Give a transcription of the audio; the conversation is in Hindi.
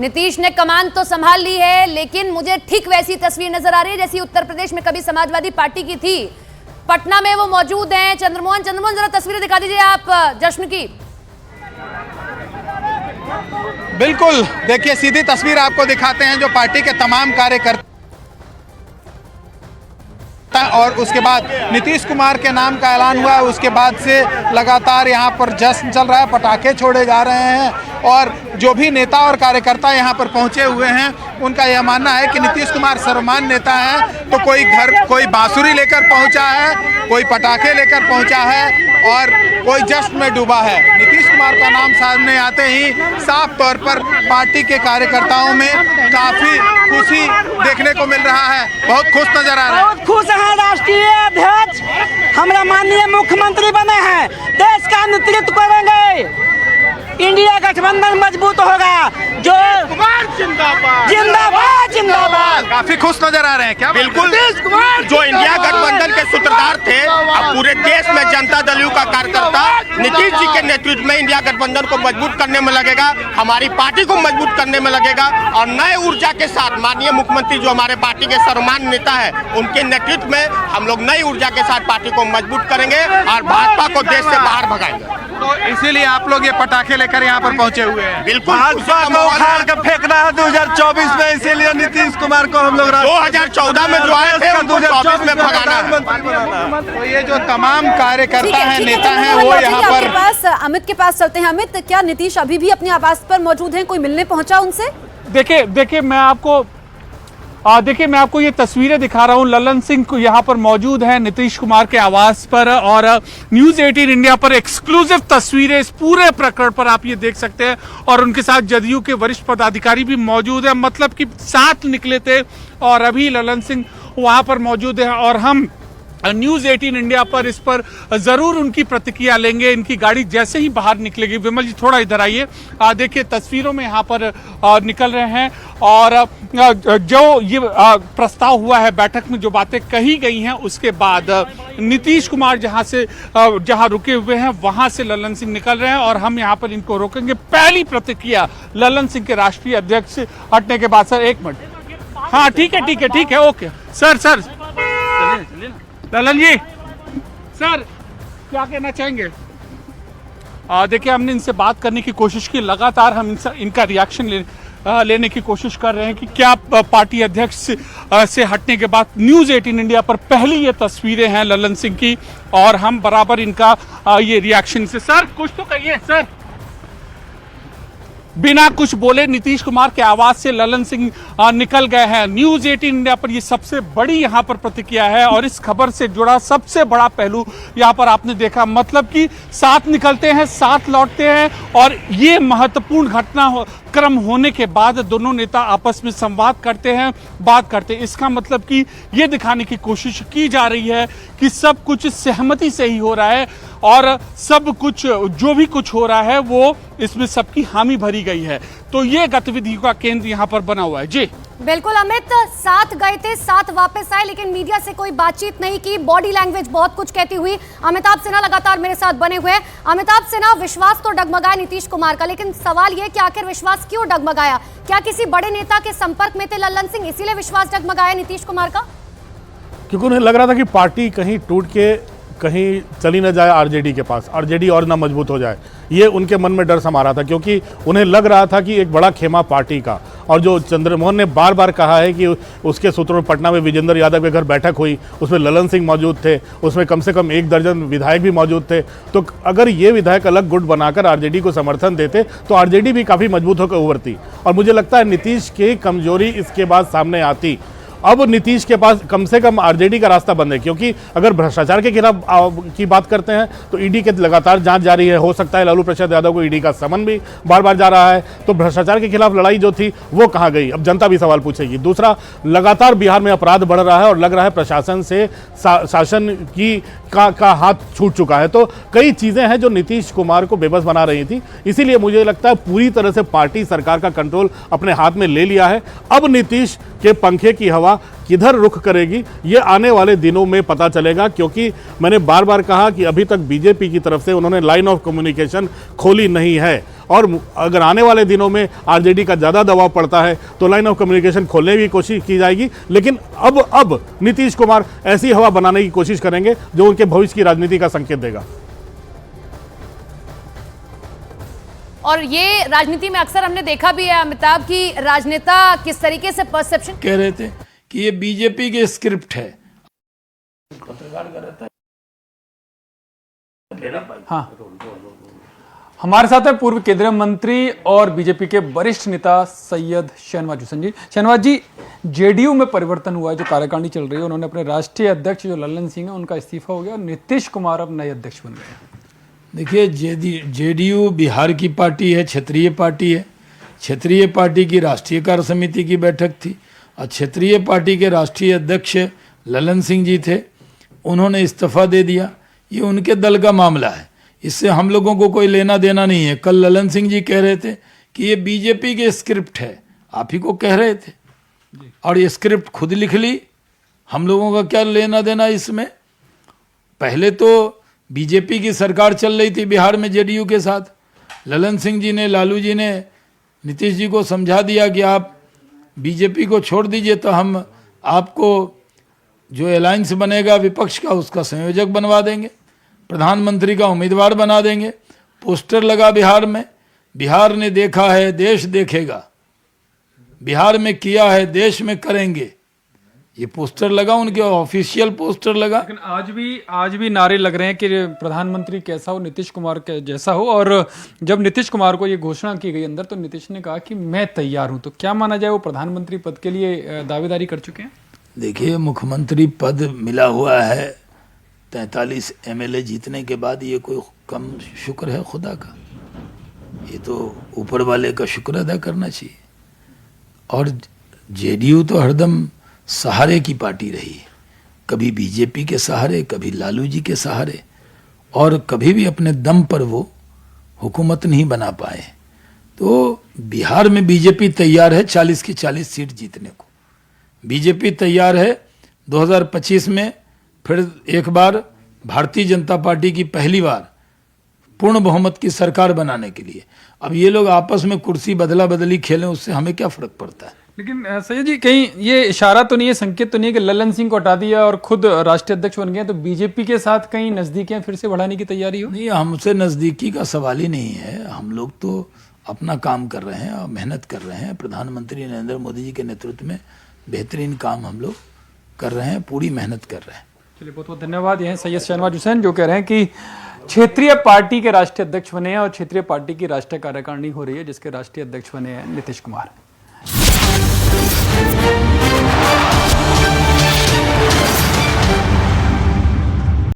नीतीश ने कमान तो संभाल ली है, लेकिन मुझे ठीक वैसी तस्वीर नजर आ रही है जैसी उत्तर प्रदेश में कभी समाजवादी पार्टी की थी। पटना में वो मौजूद हैं। चंद्रमोहन जरा तस्वीरें दिखा दीजिए आप जश्न की। बिल्कुल, देखिए सीधी तस्वीर आपको दिखाते हैं जो पार्टी के तमाम कार्यकर्ता और उसके बाद नीतीश कुमार के नाम का ऐलान हुआ। उसके बाद से लगातार यहाँ पर जश्न चल रहा है, पटाखे छोड़े जा रहे हैं और जो भी नेता और कार्यकर्ता यहाँ पर पहुँचे हुए हैं उनका यह मानना है कि नीतीश कुमार सर्वमान्य नेता है। तो कोई बांसुरी लेकर पहुँचा है, कोई पटाखे लेकर पहुँचा है और कोई जश्न में डूबा है। नीतीश कुमार का नाम सामने आते ही साफ तौर पर पार्टी के कार्यकर्ताओं में काफी खुशी देखने को मिल रहा है। बहुत खुश नजर आ रहा है। बहुत खुश हैं। राष्ट्रीय अध्यक्ष हमारा माननीय मुख्यमंत्री बने हैं, देश का नेतृत्व करेंगे, इंडिया गठबंधन मजबूत होगा। जो जिंदाबाद जिंदाबाद जिंदाबाद। काफी खुश नजर आ रहे हैं क्या? बिल्कुल, जो इंडिया गठबंधन के सूत्रधार थे, अब पूरे देश में जनता दल यू का कार्यकर्ता नीतीश जी के नेतृत्व में इंडिया गठबंधन को मजबूत करने में लगेगा, हमारी पार्टी को मजबूत करने में लगेगा और नए ऊर्जा के साथ माननीय मुख्यमंत्री जो हमारे पार्टी के सर्वमान्य नेता है उनके नेतृत्व में हम लोग नई ऊर्जा के साथ पार्टी को मजबूत करेंगे और भाजपा को देश से बाहर भगाएंगे। तो इसीलिए आप लोग ये पटाखे लेकर यहाँ पर पहुँचे हुए हैं। बिल्कुल, भाजपा को उखाड़ कर फेंकना है 2024 में, इसीलिए नीतीश कुमार को हम लोग 2014 में जो आए थे 2024 में भगाना है। तो ये जो तमाम कार्यकर्ता हैं, नेता हैं, वो यहाँ पर। अमित के पास चलते हैं। अमित, क्या नीतीश अभी भी अपने आवास पर मौजूद हैं? कोई मिलने पहुंचा उनसे? देखिए मैं आपको ये तस्वीरें दिखा रहा हूँ। ललन सिंह को यहाँ पर मौजूद है नीतीश कुमार के आवास पर और न्यूज़ 18 इंडिया पर एक्सक्लूसिव तस्वीरें इस पूरे प्रकरण पर आप ये देख सकते हैं और उनके साथ जदयू के वरिष्ठ पदाधिकारी भी मौजूद है, मतलब कि साथ निकले थे और अभी ललन सिंह वहाँ पर मौजूद है और हम न्यूज़ 18 इंडिया पर इस पर जरूर उनकी प्रतिक्रिया लेंगे। इनकी गाड़ी जैसे ही बाहर निकलेगी, विमल जी थोड़ा इधर आइए, देखिए तस्वीरों में यहाँ पर निकल रहे हैं और जो ये प्रस्ताव हुआ है बैठक में जो बातें कही गई हैं उसके बाद नीतीश कुमार जहाँ रुके हुए हैं वहां से ललन सिंह निकल रहे हैं और हम यहाँ पर इनको रोकेंगे। पहली प्रतिक्रिया ललन सिंह के राष्ट्रीय अध्यक्ष हटने के बाद। सर एक मिनट, हाँ ठीक है, ओके सर चलिए ललन जी, सर क्या कहना चाहेंगे? देखिए हमने इनसे बात करने की कोशिश की, लगातार हम इनका रिएक्शन लेने की कोशिश कर रहे हैं कि क्या पार्टी अध्यक्ष से हटने के बाद न्यूज़ 18 इंडिया पर पहली ये तस्वीरें हैं ललन सिंह की और हम बराबर इनका ये रिएक्शन से। सर कुछ तो कहिए सर। बिना कुछ बोले नीतीश कुमार के आवास से ललन सिंह निकल गए हैं। न्यूज़ 18 इंडिया पर ये सबसे बड़ी यहाँ पर प्रतिक्रिया है और इस खबर से जुड़ा सबसे बड़ा पहलू यहाँ पर आपने देखा, मतलब कि साथ निकलते हैं, साथ लौटते हैं और ये महत्वपूर्ण घटनाक्रम होने के बाद दोनों नेता आपस में संवाद करते हैं, बात करते हैं। इसका मतलब कि ये दिखाने की कोशिश की जा रही है कि सब कुछ सहमति से ही हो रहा है और सब कुछ जो भी कुछ हो रहा है वो इसमें सबकी हामी भरी गई है। तो ये गतिविधियों का केंद्र यहाँ पर बना हुआ है। जी बिल्कुल अमित, साथ गए थे, साथ वापस आए, लेकिन मीडिया से कोई बातचीत नहीं की। बॉडी लैंग्वेज बहुत कुछ कहती हुई। अमिताभ सिन्हा लगातार मेरे साथ बने हुए हैं। अमिताभ सिन्हा, विश्वास तो डगमगाया नीतीश कुमार का, लेकिन सवाल यह कि आखिर विश्वास क्यों डगमगाया? क्या किसी बड़े नेता के संपर्क में थे ललन सिंह, इसीलिए विश्वास डगमगाया नीतीश कुमार का? क्योंकि उन्हें लग रहा था कि पार्टी कहीं टूट के कहीं चली ना जाए आरजेडी के पास, आरजेडी और ना मजबूत हो जाए, ये उनके मन में डर समा रहा था। क्योंकि उन्हें लग रहा था कि एक बड़ा खेमा पार्टी का, और जो चंद्रमोहन ने बार बार कहा है कि उसके सूत्रों में पटना में विजेंद्र यादव के घर बैठक हुई, उसमें ललन सिंह मौजूद थे, उसमें कम से कम 1 दर्जन विधायक भी मौजूद थे। तो अगर ये विधायक अलग गुट बनाकर आरजेडी को समर्थन देते तो आरजेडी भी काफ़ी मजबूत होकर उभरती। और मुझे लगता है नीतीश की कमजोरी इसके बाद सामने आती। अब नीतीश के पास कम से कम आरजेडी का रास्ता बंद है, क्योंकि अगर भ्रष्टाचार के खिलाफ की बात करते हैं तो ईडी के लगातार जांच जारी है। हो सकता है लालू प्रसाद यादव को ईडी का समन भी बार बार जा रहा है, तो भ्रष्टाचार के खिलाफ लड़ाई जो थी वो कहाँ गई? अब जनता भी सवाल पूछेगी। दूसरा, लगातार बिहार में अपराध बढ़ रहा है और लग रहा है प्रशासन से शासन की का हाथ छूट चुका है। तो कई चीज़ें हैं जो नीतीश कुमार को बेबस बना रही थी। इसीलिए मुझे लगता है पूरी तरह से पार्टी सरकार का कंट्रोल अपने हाथ में ले लिया है। अब नीतीश के पंखे की हवा किधर रुख करेगी ये आने वाले दिनों में पता चलेगा, क्योंकि मैंने बार बार कहा कि अभी तक बीजेपी की तरफ से उन्होंने लाइन ऑफ कम्युनिकेशन खोली नहीं है, और अगर आने वाले दिनों में आरजेडी का ज़्यादा दबाव पड़ता है तो लाइन ऑफ कम्युनिकेशन खोलने की कोशिश की जाएगी। लेकिन अब नीतीश कुमार ऐसी हवा बनाने की कोशिश करेंगे जो उनके भविष्य की राजनीति का संकेत देगा। और ये राजनीति में अक्सर हमने देखा भी है अमिताभ की राजनेता किस तरीके से परसेप्शन कह रहे थे कि ये बीजेपी के स्क्रिप्ट है। हाँ, हमारे साथ है पूर्व केंद्रीय मंत्री और बीजेपी के वरिष्ठ नेता सैयद शहनवाज हुसैन जी। शहनवाज जी, जेडीयू में परिवर्तन हुआ है, जो कार्यकारिणी चल रही है, उन्होंने अपने राष्ट्रीय अध्यक्ष जो लल्लन सिंह है उनका इस्तीफा हो गया और नीतीश कुमार अब नए अध्यक्ष बन गए। देखिए, जेडीयू बिहार की पार्टी है, क्षेत्रीय पार्टी है। क्षेत्रीय पार्टी की राष्ट्रीय कार्य समिति की बैठक थी और क्षेत्रीय पार्टी के राष्ट्रीय अध्यक्ष लल्लन सिंह जी थे, उन्होंने इस्तीफा दे दिया। ये उनके दल का मामला है, इससे हम लोगों को कोई लेना देना नहीं है। कल लल्लन सिंह जी कह रहे थे कि ये बीजेपी के स्क्रिप्ट है, आप ही को कह रहे थे, और ये स्क्रिप्ट खुद लिख ली, हम लोगों का क्या लेना देना इसमें। पहले तो बीजेपी की सरकार चल रही थी बिहार में जेडीयू के साथ, लल्लन सिंह जी ने, लालू जी ने नीतीश जी को समझा दिया कि आप बीजेपी को छोड़ दीजिए तो हम आपको जो अलायंस बनेगा विपक्ष का उसका संयोजक बनवा देंगे, प्रधानमंत्री का उम्मीदवार बना देंगे। पोस्टर लगा बिहार में, बिहार ने देखा है देश देखेगा, बिहार में किया है देश में करेंगे, ये पोस्टर लगा, उनके ऑफिशियल पोस्टर लगा। लेकिन आज भी नारे लग रहे हैं कि प्रधानमंत्री कैसा हो, नीतीश कुमार के जैसा हो। और जब नीतीश कुमार को ये घोषणा की गई अंदर, तो नीतीश ने कहा कि मैं तैयार हूं। तो क्या माना जाए, वो प्रधानमंत्री पद के लिए दावेदारी कर चुके हैं? देखिए, मुख्यमंत्री पद मिला हुआ है, 43 एमएलए जीतने के बाद, ये कोई कम शुक्र है खुदा का? ये तो ऊपर वाले का शुक्र अदा करना चाहिए। और जेडीयू तो हरदम सहारे की पार्टी रही है, कभी बीजेपी के सहारे, कभी लालू जी के सहारे, और कभी भी अपने दम पर वो हुकूमत नहीं बना पाए। तो बिहार में बीजेपी तैयार है 40 की 40 सीट जीतने को। बीजेपी तैयार है 2025 में फिर एक बार भारतीय जनता पार्टी की पहली बार पूर्ण बहुमत की सरकार बनाने के लिए। अब ये लोग आपस में कुर्सी बदला बदली खेलें, उससे हमें क्या फर्क पड़ता है। लेकिन सैयद जी, कहीं ये इशारा तो नहीं है, संकेत तो नहीं है कि लल्लन सिंह को हटा दिया और खुद राष्ट्रीय अध्यक्ष बन गए, तो बीजेपी के साथ कहीं नजदीकियां फिर से बढ़ाने की तैयारी हो? नहीं, हमसे नजदीकी का सवाल ही नहीं है। हम लोग तो अपना काम कर रहे हैं और मेहनत कर रहे हैं। प्रधानमंत्री नरेंद्र मोदी जी के नेतृत्व में बेहतरीन काम हम लोग कर रहे हैं, पूरी मेहनत कर रहे हैं। चलिए, बहुत बहुत धन्यवाद। ये हैं सैयद शहनवाज हुसैन, जो कह रहे हैं कि क्षेत्रीय पार्टी के राष्ट्रीय अध्यक्ष बने हैं और क्षेत्रीय पार्टी की राष्ट्रीय कार्यकारिणी हो रही है, जिसके राष्ट्रीय अध्यक्ष बने हैं नीतीश कुमार।